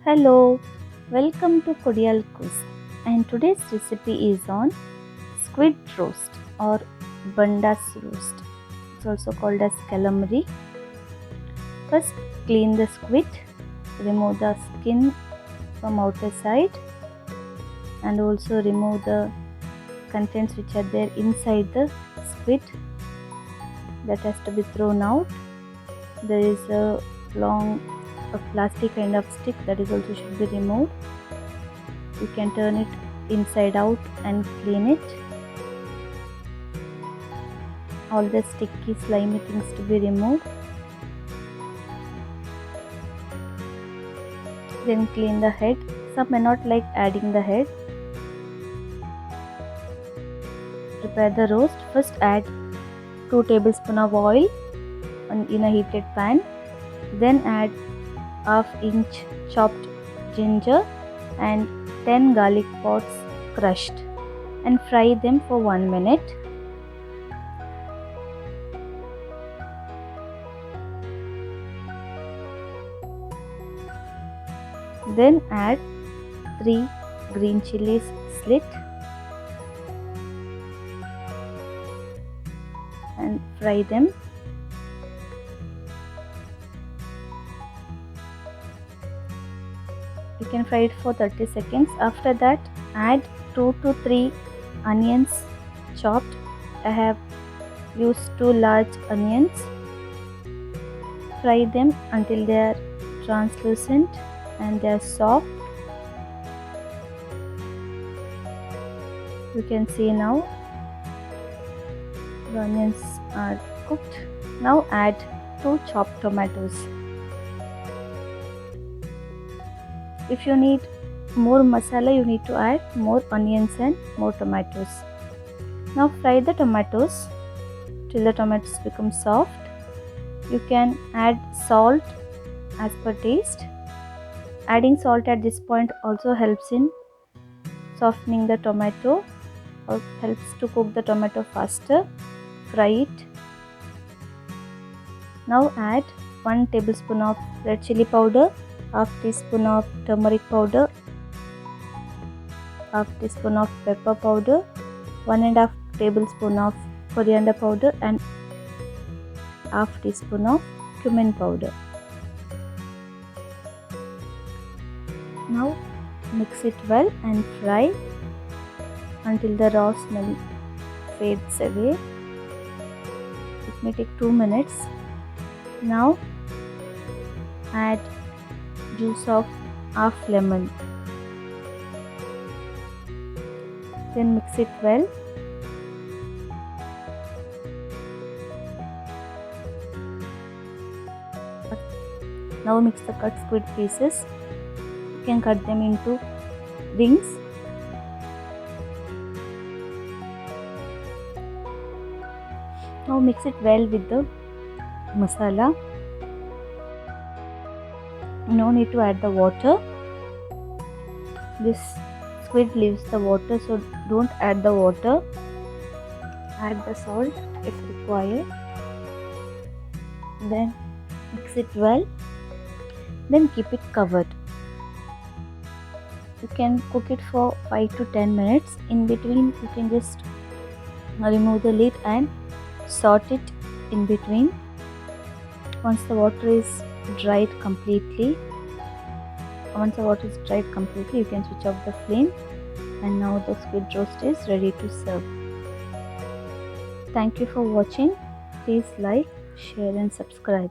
Hello, welcome to Cordial Quiz, and today's recipe is on squid roast or bandas roast. It's also called as calamari. First, clean the squid, remove the skin from outer side, and also remove the contents which are there inside the squid. That has to be thrown out. There is a plastic kind of stick that is also should be removed. You can turn it inside out and clean it. All the sticky slimy things to be removed. Then clean the head. Some may not like adding the head. Prepare the roast. First add 2 tablespoons of oil in a heated pan. Then add ½ inch chopped ginger and 10 garlic pods crushed and fry them for 1 minute. Then add 3 green chilies slit and fry them. You can fry it for 30 seconds. After that, add 2 to 3 onions chopped. I have used 2 large onions. Fry them until they are translucent and they are soft. You can see now the onions are cooked. Now add 2 chopped tomatoes. If you need more masala, you need to add more onions and more tomatoes. Now fry the tomatoes till the tomatoes become soft. You can add salt as per taste. Adding salt at this point also helps in softening the tomato or helps to cook the tomato faster. Fry it. Now add 1 tablespoon of red chili powder, ½ teaspoon of turmeric powder, ½ teaspoon of pepper powder, 1½ tablespoon of coriander powder and ½ teaspoon of cumin powder. Now mix it well and fry until the raw smell fades away. It may take 2 minutes. Now add juice of ½ lemon. Then mix it well. Now mix the cut squid pieces. You can cut them into rings. Now mix it well with the masala. No need to add the water. This squid leaves the water, so don't add the water. Add the salt if required. Then mix it well. Then keep it covered. You can cook it for 5 to 10 minutes. In between, you can just remove the lid and salt it in between. Once the water is dried completely, you can switch off the flame, and now the squid roast is ready to serve. Thank you for watching. Please like, share and subscribe.